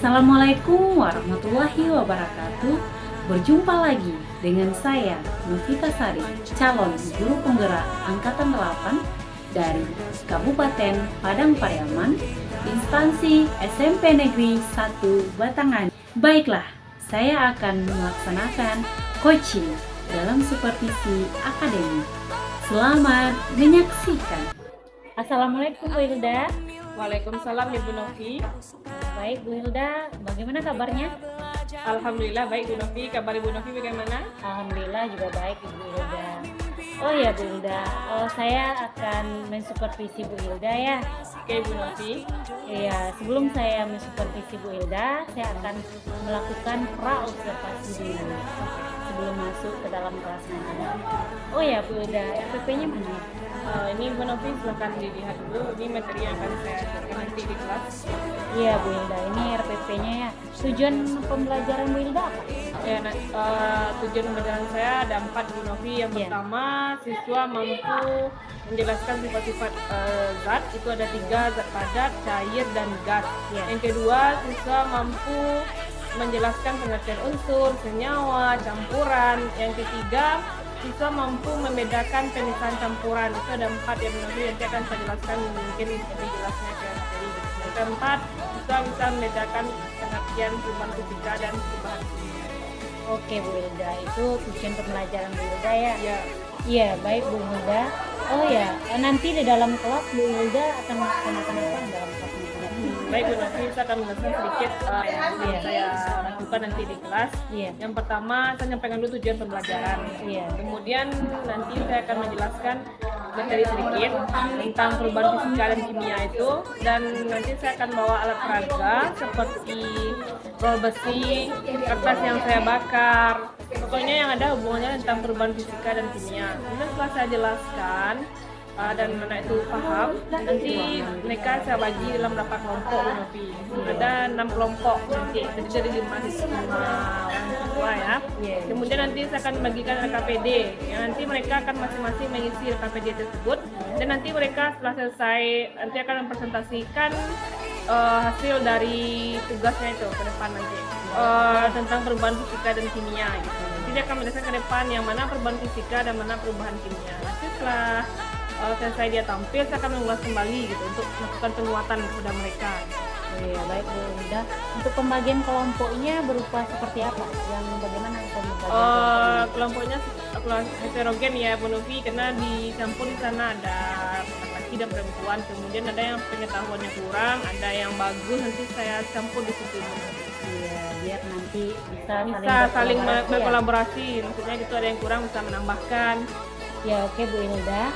Assalamualaikum warahmatullahi wabarakatuh. Berjumpa lagi dengan saya, Novita Sari, calon guru penggerak Angkatan 8 dari Kabupaten Padang Pariaman, instansi SMP Negeri 1 Batangan. Baiklah, saya akan melaksanakan coaching dalam supervisi akademik. Selamat menyaksikan. Assalamualaikum Bu Hilda. Waalaikumsalam Ibu Novi. Baik Bu Hilda, bagaimana kabarnya? Alhamdulillah baik Bu Novi. Kabar Ibu Novi bagaimana? Alhamdulillah juga baik Ibu Hilda. Oh ya Bu Hilda, saya akan mensupervisi Bu Hilda ya. Oke Bu Novi. Iya, sebelum saya mensupervisi Bu Hilda, saya akan melakukan pra-observasi dulu sebelum masuk ke dalam kelas nanti. Oh ya Bu Hilda, RPP-nya mana? Ini Bu Novi silahkan dilihat dulu. Ini materi yang akan saya ajarkan nanti di kelas. Iya Bu Hilda, ini RPP-nya ya. Tujuan pembelajaran Bu Hilda apa? Ya, tujuan pembelajaran saya ada 4 Bu Novi. Yang pertama, siswa mampu menjelaskan sifat-sifat zat. Itu ada 3, zat padat, cair, dan gas. Yang kedua, siswa mampu menjelaskan pengertian unsur, senyawa, campuran. Yang ketiga, siswa mampu membedakan pemisahan campuran. Itu ada 4 yang nanti akan saya jelaskan mungkin lebih jelasnya ke materi. Yang keempat, siswa bisa membedakan pengertian perubahan fisika dan perubahan kimia. Oke Bu Hilda, itu tujuan pembelajaran Bu Hilda ya? Ya. Iya, baik Bu Hilda. Oh ya, nanti di dalam kelas Bu Hilda akan melaksanakan apa dalam kelas nanti? Baik Bu Novi, saya akan menjelaskan sedikit yang saya lakukan nanti di kelas. Yang pertama, saya menyampaikan dulu tujuan pembelajaran. Kemudian nanti saya akan menjelaskan materi sedikit tentang perubahan fisika dan kimia itu, dan nanti saya akan bawa alat peraga seperti roll besi, kertas yang saya bakar, pokoknya yang ada hubungannya tentang perubahan fisika dan kimia. Kemudian setelah saya jelaskan dan anak itu paham, nanti mereka saya bagi dalam beberapa kelompok Bu Novi. Ada 6 kelompok nanti, jadi dari 5 orang siswa ya. Kemudian nanti saya akan bagikan RKPD, yang nanti mereka akan masing-masing mengisi RKPD tersebut, dan nanti mereka setelah selesai nanti akan mempresentasikan hasil dari tugasnya itu ke depan nanti tentang perubahan fisika dan kimia gitu. Nanti dia akan menjelaskan ke depan yang mana perubahan fisika dan mana perubahan kimia. Nanti setelah selesai dia tampil, saya akan mengulas kembali gitu untuk melakukan penguatan kepada mereka. Iya, baik Bu Hilda. Untuk pembagian kelompoknya berupa seperti apa? Yang bagaimana pembagian? Kelompoknya kelas heterogen ya Bu Novi, karena dicampur di sana ada laki-laki dan perempuan. Kemudian ada yang pengetahuannya kurang, ada yang bagus, nanti saya campur di situ. Iya, biar nanti bisa saling berkolaborasi. Maksudnya gitu, ada yang kurang bisa menambahkan. Ya oke Bu Hilda.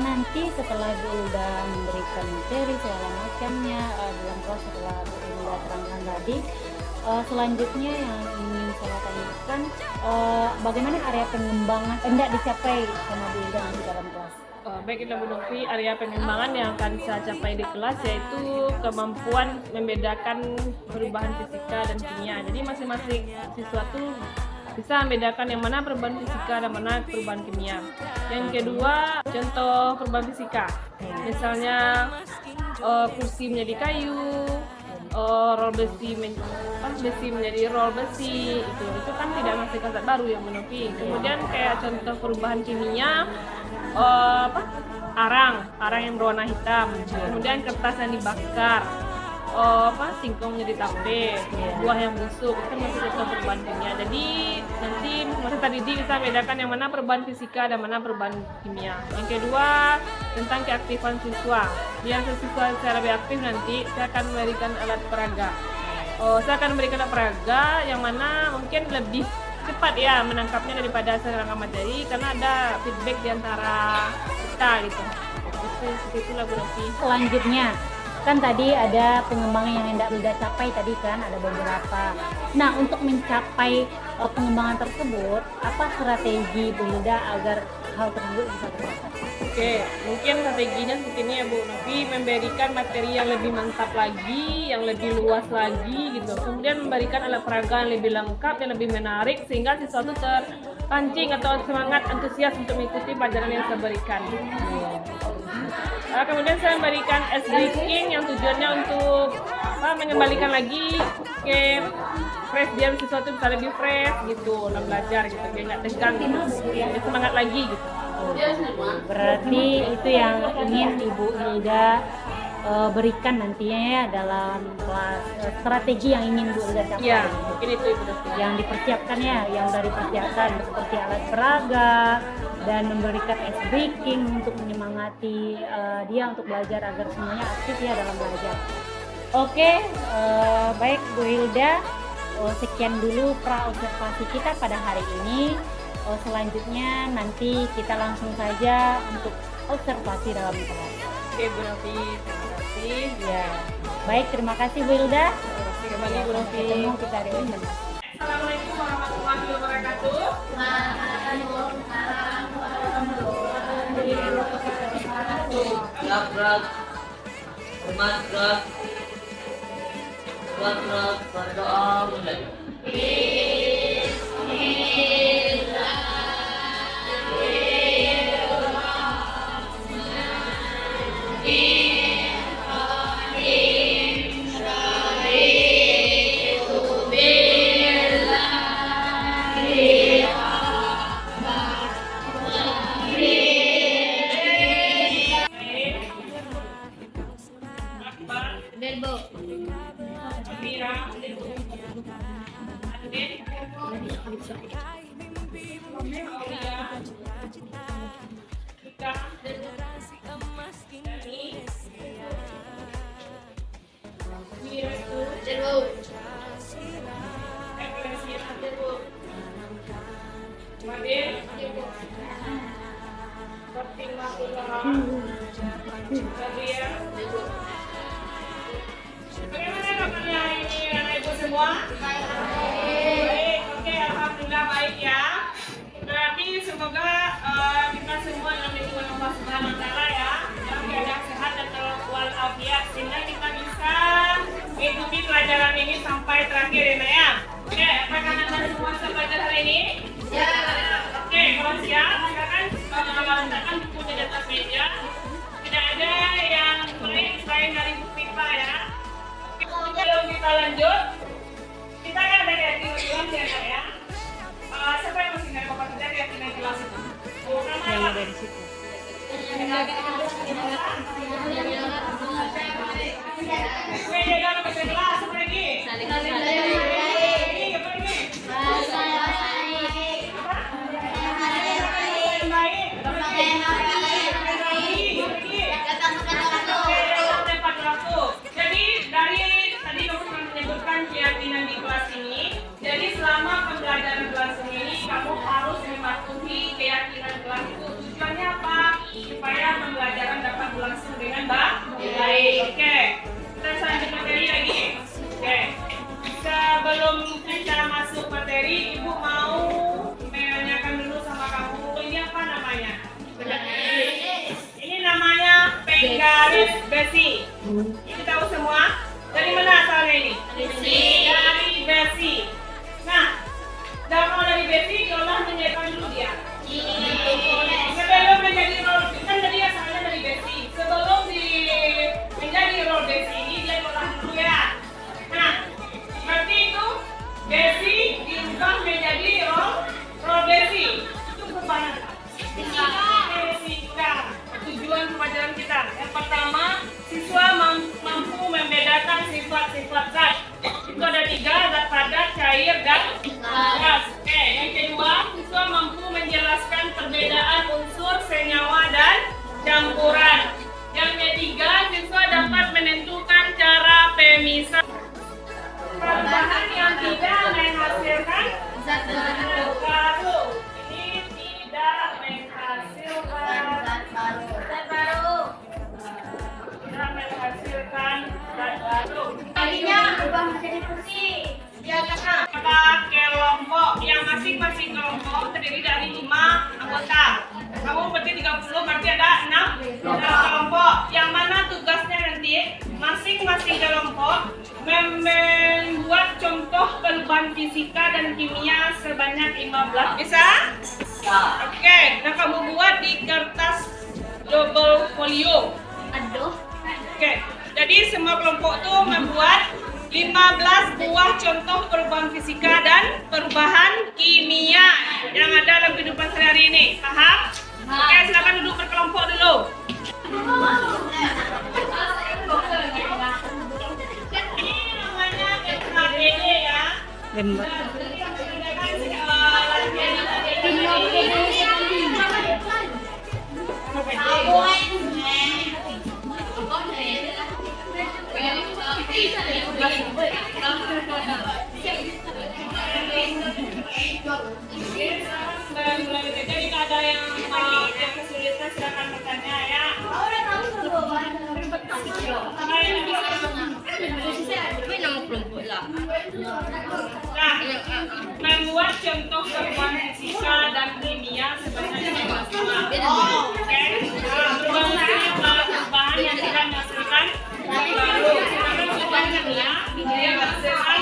Nanti setelah Bu Hilda memberikan materi segala macamnya dalam kelas setelah Bu Hilda terangkan tadi, selanjutnya yang ingin saya tanyakan, bagaimana area pengembangan hendak dicapai sama Bu Hilda di dalam kelas? Baik Bu Novi, area pengembangan yang akan saya capai di kelas yaitu kemampuan membedakan perubahan fisika dan kimia. Jadi masing-masing siswa tuh bisa membedakan yang mana perubahan fisika dan mana perubahan kimia. Yang kedua, contoh perubahan fisika. Misalnya kursi menjadi kayu, roll besi menjadi roll besi, itu kan tidak masih konsep baru yang menupi. Kemudian kayak contoh perubahan kimia, arang yang berwarna hitam. Kemudian kertas yang dibakar. Singkong jadi tape, buah yang busuk, itu masih contoh perubahan kimia. Jadi nanti masa tadi bisa bedakan yang mana perubahan fisika dan mana perubahan kimia. Yang kedua, tentang keaktifan siswa. Biar siswa secara lebih aktif nanti saya akan memberikan alat peraga. Saya akan memberikan alat peraga yang mana mungkin lebih cepat ya menangkapnya daripada saya rangka materi, karena ada feedback di antara kita gitu. Seperti itulah Bu Novi. Selanjutnya kan tadi ada pengembangan yang hendak Hilda capai tadi kan, ada beberapa. Nah, untuk mencapai pengembangan tersebut, apa strategi Bu Hilda agar hal tersebut bisa tercapai? Oke, mungkin strateginya seperti ini ya Bu Novi, memberikan materi yang lebih mantap lagi, yang lebih luas lagi gitu. Kemudian memberikan alat peraga yang lebih lengkap, yang lebih menarik, sehingga siswa itu terpancing atau semangat antusias untuk mengikuti pelajaran yang saya berikan. Kemudian saya memberikan ice breaking yang tujuannya untuk mengembalikan lagi ke fresh, biar sesuatu bisa lebih fresh gitu dalam belajar gitu, biar nggak tegang gitu, biar semangat lagi gitu. Berarti itu yang ingin Ibu Hilda berikan nantinya ya dalam kelas, strategi yang ingin Bu Hilda capai. Ya, mungkin itu Ibu Dovi. Yang dipersiapkan ya, yang dari persiapan seperti alat peraga dan memberikan ice breaking untuk menyemangati dia untuk belajar agar semuanya aktif ya dalam belajar. Oke, baik Bu Hilda, sekian dulu pra observasi kita pada hari ini. Selanjutnya nanti kita langsung saja untuk observasi dalam kelas. Oke Bu Novi, terima kasih. Ya, baik, terima kasih Bu Hilda. Terima kasih Bu Novi. Ketemu kita hari ini. Assalamualaikum warahmatullahi wabarakatuh. Gerak, hormat gerak, gerak, berdoa mulai. Bagaimana kabarnya ini anak ibu semua? Baik, oke, alhamdulillah baik ya. Berarti semoga kita semua dalam lindungan Allah Subhanahu Wa Taala ya, dalam keadaan sehat dan walafiat, sehingga kita bisa mengikuti pelajaran ini sampai terakhir ya. Oke, apakah anda semua sudah belajar hari ini? Ya. Oke, kalau siap, silakan letakkan bukunya di atas meja. Tidak ada yang baik selain dari Bu Pipa ya. Oke, sebelum kita lanjut, kita kan ada keyakinan ya Kak ya. Siapa yang masih dari Bapak Tidak keyakinan kelas itu? Yang ada di situ. Oke, jaga bahasa kelas, apa lagi? Jadi dari tadi kamu sudah menyebutkan keyakinan di kelas ini. Jadi selama pembelajaran kelas ini kamu harus mematuhi keyakinan kelas itu. Tujuannya apa? Supaya pembelajaran dapat berlangsung dengan baik. Oke. Kita lanjut materi lagi. Oke. Sebelum kita masuk materi, Ibu mau menanyakan dulu sama kamu, ini apa namanya? Ini namanya penggaris besi. Ini tahu semua? Dari mana asalnya ini? Dari besi. Nah, dari besi diolah menjadi dulu dia. Sebelum menjadi roll, kan tadi asalnya dari besi. Sebelum menjadi roll besi ini dia diolah dulu ya. Nah, berarti itu besi diubah menjadi roll besi. Itu perubahan. Fisika. Tujuan pelajaran kita. Yang pertama, siswa mampu membedakan sifat-sifat zat. Itu ada 3, zat padat, cair, dan gas. Oke, yang kedua, siswa mampu menjelaskan perbedaan unsur senyawa dan campuran. Yang ketiga, siswa dapat menentukan cara pemisahan bahan yang tidak menghasilkan zat baru. Ini tidak menghasilkan zat baru. Tidak menghasilkan zat baru. Tadinya berubah menjadi putih. Ya, karena ada kelompok yang masing-masing kelompok terdiri dari 5 anggota. Kamu berarti 30, berarti ada 6 kelompok. Yang mana tugasnya nanti masing-masing kelompok membuat contoh perubahan fisika dan kimia sebanyak 15. Bisa? Oke, nah kamu buat di kertas double folio. Aduh. Oke, Jadi semua kelompok tuh membuat 15 buah contoh perubahan fisika dan perubahan kimia yang ada dalam kehidupan sehari-hari ini. Paham? Oke, silakan duduk berkelompok dulu. Ini namanya KBD ya. Jadi ada yang kesulitan silakan bertanya ya. Nah, membuat contoh perubahan fisika dan kimia sebenarnya oke. Perubahan yang akan menghasilkan perubahan kimia yang menghasilkan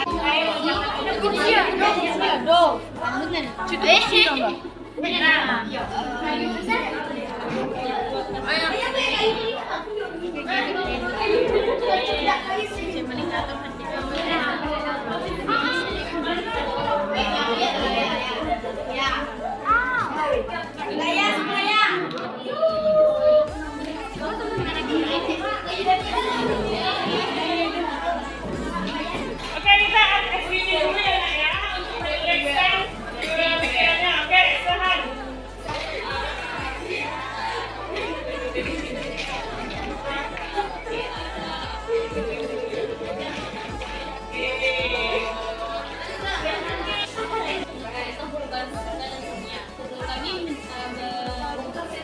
Oke, kita SBD dulu ya Nak ya, untuk menjelaskan pikirannya. Oke, Sahan.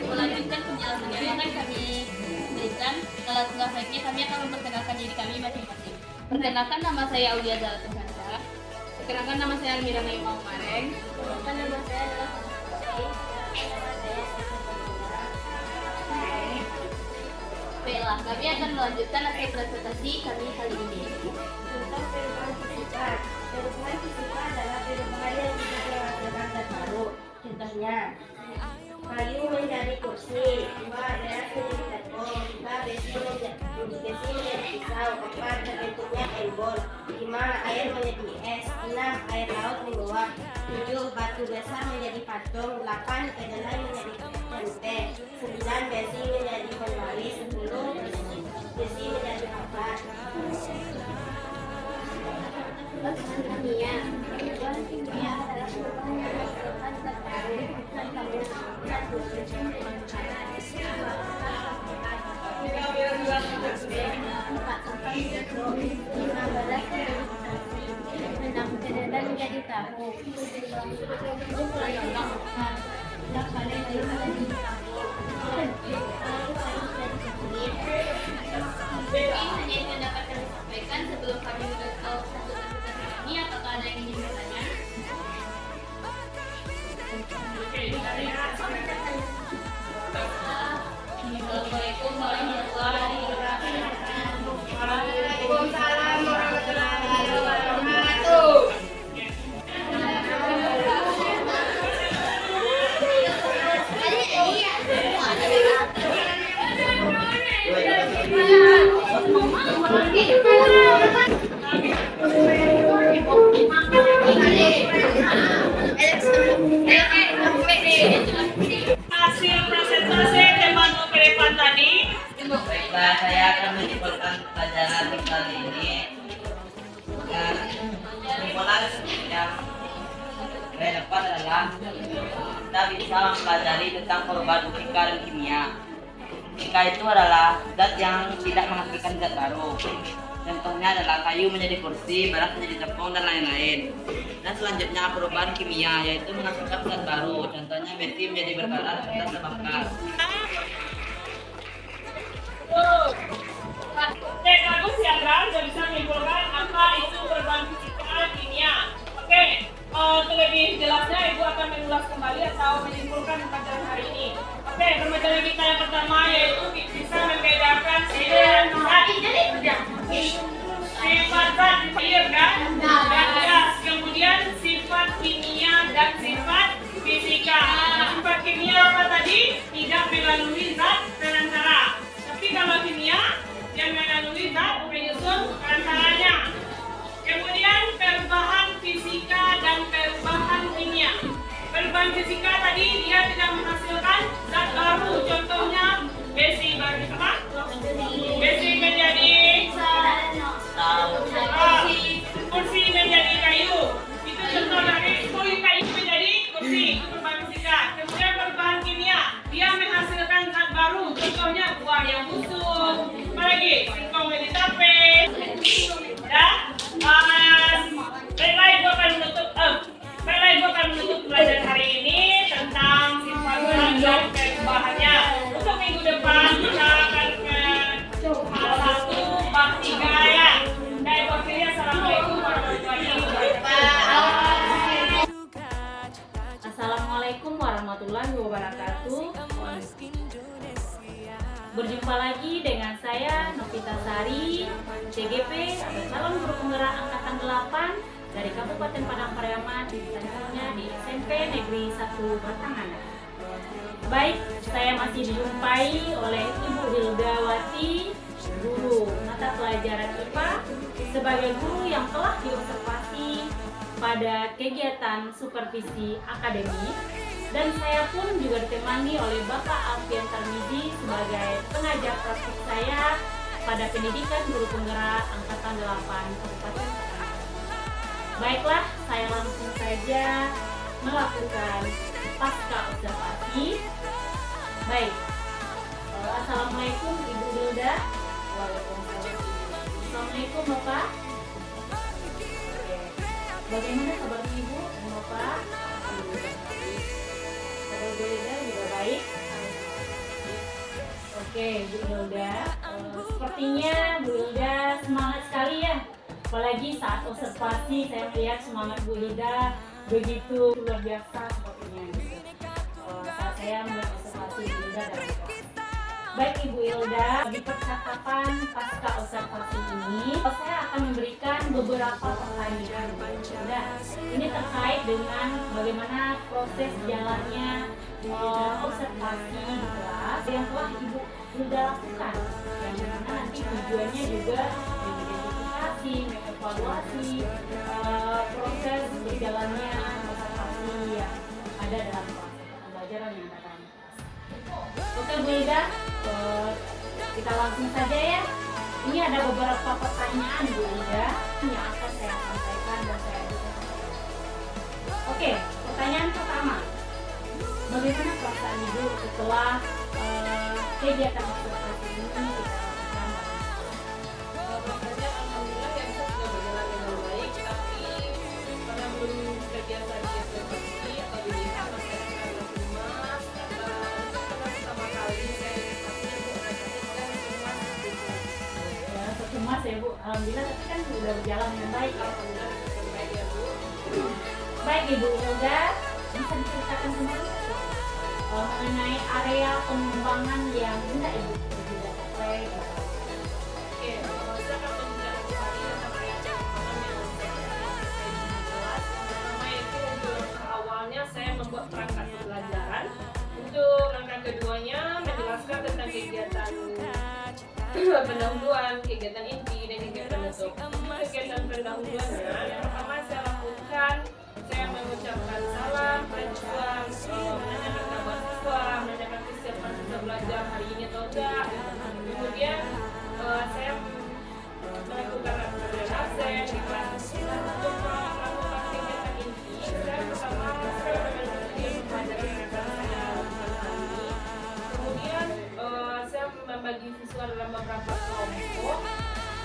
Melanjutkan penjelasannya yang akan kami berikan. Kalau tugas baiknya kami akan memperkenalkan diri kami masing-masing. Perkenalkan, nama saya Aulia Zala Tersanta. Perkenalkan, nama saya Almira Naima Umareng. Perkenalkan, nama saya adalah Bella. Kami akan melanjutkan hasil presentasi kami kali ini. Tentang perubahan fisika. Perubahan fisika adalah perubahan yang dihasilkan zat baru. Contohnya, kayu menjadi kursi, 2 adalah menjadi tepung, 3 besi menjadi pisau, 4 terbentuknya embol, 5 air menjadi es, 6 air laut menguap, 7 batu besar menjadi patung, 8 kedelai menjadi tempe, 9 besi menjadi penggali, 10 besi menjadi kapas. Perubahan kimia. Perubahan kimia adalah perubahan yang menghasilkan zat baru. Contohnya, 1 kedelai menjadi tahu, 7 kelontong, 8 kayu menjadi tahu, 9 Hanya itu yang dapat kami sampaikan sebelum kami tahu satu ini. Apakah ada yang ingin bertanya? Assalamualaikum warahmatullahi wabarakatuh. Waalaikumsalam warahmatullahi wabarakatuh. Hasil presentasi teman ke depan tadi. Baiklah, saya akan menyimpulkan pelajaran kali ini. Dan kesimpulan yang saya dapat adalah kita bisa mempelajari tentang perubahan fisika dan kimia. Fisika itu adalah zat yang tidak menghasilkan zat baru. Contohnya adalah kayu menjadi kursi, beras menjadi tepung, dan lain-lain. Dan selanjutnya perubahan kimia, yaitu menghasilkan zat baru. Contohnya besi menjadi berkarat dan terbakar. Oke, bagus ya kan? Sudah bisa menyimpulkan apa itu perubahan fisika kimia. Oke, terlebih jelasnya Ibu akan mengulas kembali atau menyimpulkan pelajaran hari ini. Oke, pembelajaran kita yang pertama yaitu bisa membedakan sifat zat kan? Dan gas. Kemudian sifat kimia dan sifat fisika. Sifat kimia apa tadi? Tidak melalui zat perantara. Tapi kalau kimia yang melalui zat perubahan fisika tadi dia tidak menghasilkan zat baru. Contohnya besi menjadi kursi menjadi kayu. Itu contoh dari kulit kayu menjadi kursi. Itu perubahan fisika. Kemudian perubahan kimia, dia menghasilkan zat baru. Contohnya buah yang busuk. Apalagi singkong menjadi tape. Ya. Baiklah, Ibu akan menutup pelajaran hari ini tentang sifat dan perubahannya. Untuk minggu depan kita akan ke hal 1 bab 3 ya. Dan wakilnya Assalamualaikum warahmatullahi wabarakatuh. Assalamualaikum warahmatullahi wabarakatuh. Berjumpa lagi dengan saya Novita Sari, CGP atau calon guru penggerak angkatan 8 dari Kabupaten Padang Pariaman, tentunya di SMP Negeri 1 Batangan. Baik, saya masih dijumpai oleh Ibu Hildawati, guru mata pelajaran IPA, sebagai guru yang telah diobservasi pada kegiatan supervisi akademik, dan saya pun juga ditemani oleh Bapak Alfian Tarmizi sebagai pengajar praktik saya pada pendidikan guru penggerak angkatan 8 Kabupaten Padang. Baiklah, saya langsung saja melakukan pasca observasi. Baik, Assalamualaikum Ibu Hilda. Waalaikumsalam. Assalamualaikum Bapak. Bagaimana kabar Ibu dan Bapak? Kabar Bu Hilda juga baik. Oke, Bu Hilda, sepertinya Bu Hilda semangat sekali ya. Apalagi saat observasi saya melihat semangat Bu Hilda begitu luar biasa sepertinya gitu. Saat saya melihat observasi Bu Hilda dalam kelas. Baik Ibu Hilda, di percakapan pasca observasi ini saya akan memberikan beberapa pertanyaan Bu Hilda. Ini terkait dengan bagaimana proses jalannya observasi di kelas yang telah Ibu Hilda lakukan, yang dimana nanti tujuannya juga mengevaluasi proses berjalannya observasi yang ada dalam proses pembelajaran yang ada dalam kelas. Oke Bu Hilda, kita langsung saja ya. Ini ada beberapa pertanyaan Bu Hilda yang akan saya sampaikan dan saya ajukan. Oke, pertanyaan pertama, bagaimana perasaan Ibu setelah kegiatan observasi ini kita lakukan? Mas ya Bu, alhamdulillah tapi kan sudah berjalan dengan baik ya. Baik Ibu Hilda, bisa diceritakan kembali mengenai area pengembangan yang hendak Ibu Hilda capai? Oke, saya akan membicarakan kembali tentang area pengembangan yang saya capai di kelas. Pertama itu untuk awalnya saya membuat perangkat pembelajaran. Untuk langkah keduanya menjelaskan tentang kegiatan pendahuluan, kegiatan inti, dan kegiatan penutup. Kegiatan pendahuluannya yang pertama saya lakukan, saya mengucapkan salam, penjual, menanyakan kabar siswa, menanyakan kesiapan siswa belajar hari ini atau enggak. Kemudian saya melakukan latihan absen di kelas. Untuk melakukan kegiatan inti, saya pertama saya mengikuti pelajaran yang akan saya lakukan ini. Kemudian saya membagi siswa dalam beberapa kelompok.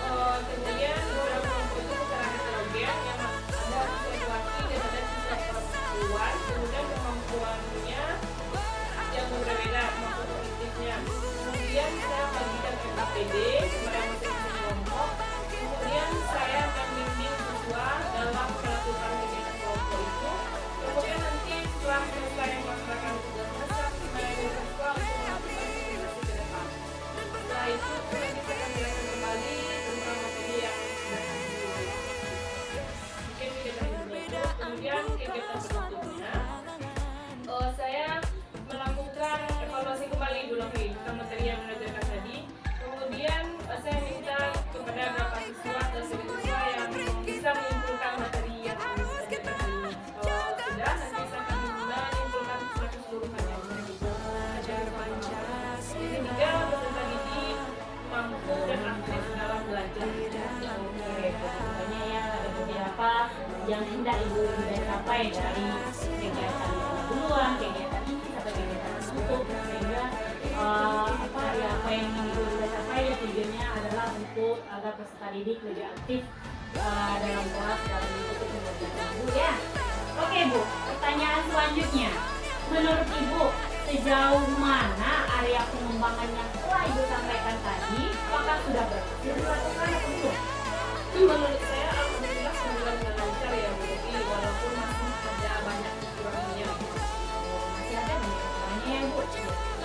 Kemudian dalam kelompok itu secara heterogen yang ada siswa laki dan ada siswa perempuan. Kemudian kemampuannya yang berbeda, kemampuan kognitifnya. Kemudian saya bagikan KPD kepada masing-masing yang hendak Ibu sudah capai dari kegiatan duluan, kegiatan ini sampai kegiatan tutup, sehingga apa yang Ibu sudah capai ya tujuannya adalah untuk agar peserta didik lebih aktif dalam kelas dalam mengikuti pembelajaran Ibu ya. Oke Bu, pertanyaan selanjutnya, menurut Ibu sejauh mana area pengembangan yang telah Ibu sampaikan tadi, apakah sudah berhasil dilakukan atau belum? Menurut saya alhamdulillah sembilan dengan lancar ya Bu, walaupun masih ada banyak kekurangannya. Masih ada banyak kekurangannya ya Bu.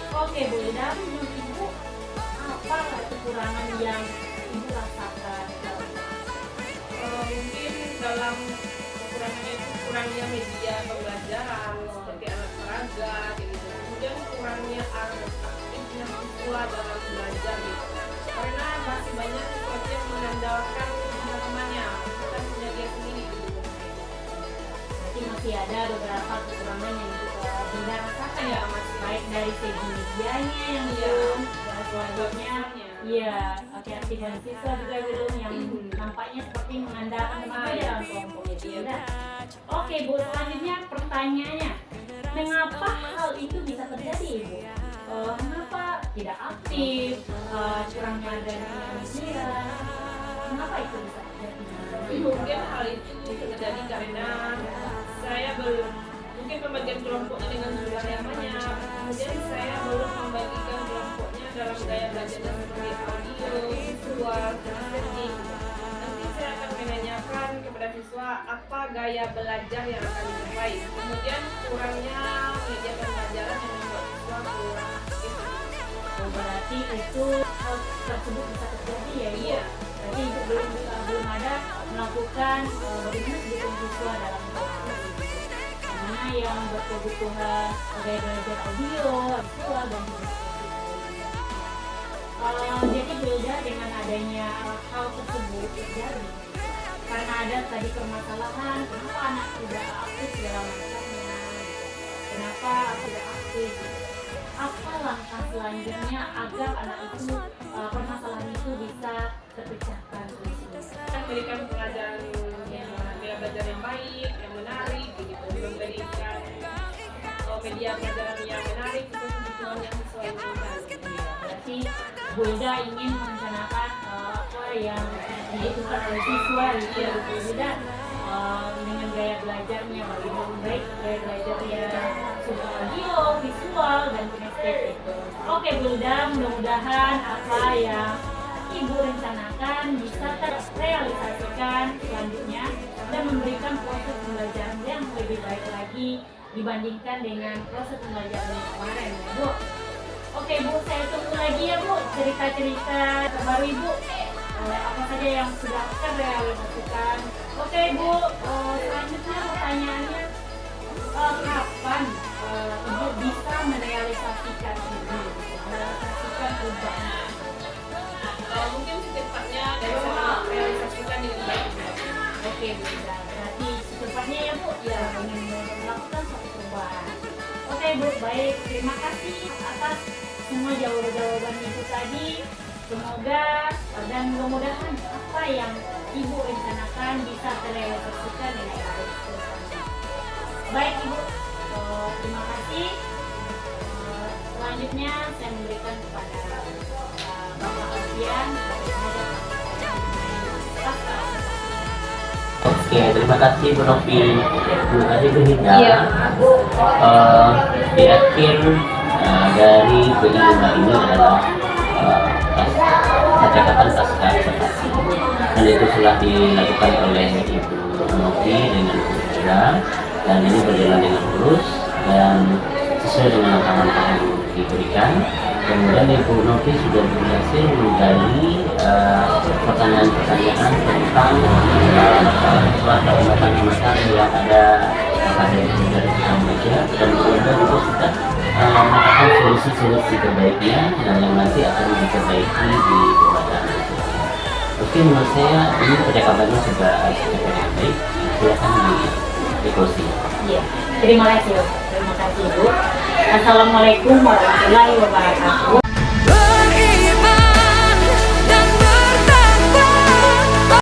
Oke Bu, dari menurut Ibu apa kekurangan yang Ibu rasakan? Mungkin dalam kekurangannya itu kurangnya media pembelajaran seperti alat peraga gitu. Kemudian kurangnya aktifnya siswa dalam belajar gitu. Karena masih banyak siswa yang mengandalkan teman-temannya, bukan punya dia sendiri gitu. Berarti masih ada beberapa kekurangan yang Bunda rasakan ya, Mas, baik dari segi medianya yang belum, dan selanjutnya iya keaktifan siswa juga belum yang nampaknya seperti mengandalkan teman dalam kelompok itu ya. Oke Bu, selanjutnya pertanyaannya, mengapa hal itu bisa terjadi Ibu? Kenapa tidak aktif, kurangnya adanya media, kenapa itu bisa terjadi? Mungkin hal itu terjadi karena saya belum, mungkin pembagian kelompoknya dengan jumlah yang banyak, kemudian saya belum membagikan kelompoknya dalam gaya belajar seperti audio, visual, kinestetik. Nanti saya akan menanyakan kepada siswa apa gaya belajar yang akan dicapai. Kemudian kurangnya media pembelajaran yang membuat siswa kurang aktif. Berarti itu hal tersebut bisa terjadi ya Ibu? Iya. Berarti Ibu belum ada melakukan bagaimana kebutuhan siswa dalam kelas itu. Mana yang berkebutuhan gaya belajar audio, visual dan jadi beda dengan adanya hal tersebut terjadi karena ada tadi permasalahan kenapa anak tidak aktif dalam belajarnya, kenapa tidak aktif, apa langkah selanjutnya agar anak itu permasalahan itu bisa terpecahkan. Kita berikan pelajaran yang gaya belajar yang baik, yang menarik, begitu. Memberikan media pelajaran yang menarik, itu kebutuhan yang sesuai dengan. Berarti Bulda ingin merencanakan apa yang dibutuhkan oleh siswa gitu ya Bulda, dengan gaya belajarnya bagaimana baik gaya belajarnya sudah audio, visual dan kinestetik. Oke Bulda, mudah-mudahan apa yang Ibu rencanakan bisa terrealisasikan selanjutnya dan memberikan proses pembelajaran yang lebih baik lagi dibandingkan dengan proses pembelajaran yang kemarin ya Bu. Oke Bu, saya tunggu lagi ya Bu cerita-cerita terbaru Ibu, apa saja yang sudah terrealisasikan. Oke Bu, selanjutnya pertanyaannya, kapan Ibu bisa merealisasikan ini, merealisasikan perubahan? Mungkin secepatnya dan saya realisasikan dengan baik. Oke Bu, berarti secepatnya ya Bu, ya ingin melakukan suatu perubahan. Oke Bu, baik, terima kasih atas semua jawaban Ibu tadi. Semoga dan mudah-mudahan apa yang Ibu rencanakan bisa terrealisasikan dengan baik. Baik Ibu, terima kasih. Selanjutnya saya memberikan kepada Bapak Alfian. Oke, terima kasih Bu Novi. Terima kasih Bu Hida. Di akhir dari kelima ini adalah percakapan pasca observasi, dan itu telah dilakukan oleh Ibu Novi dengan Bu Hida, dan ini berjalan dengan mulus dan sesuai dengan langkah-langkah yang diberikan. Kemudian Ibu Novi sudah berhasil menggali pertanyaan-pertanyaan tentang suatu amatan-amatan yang ada pada dari kita baca, dan kemudian juga sudah mengatakan solusi-solusi terbaiknya dan yang nanti akan diperbaiki di pembacaan itu. Oke, menurut saya ini percakapannya sudah dengan baik. Silakan diikuti. Iya, terima kasih Bu. Assalamualaikum warahmatullahi wabarakatuh.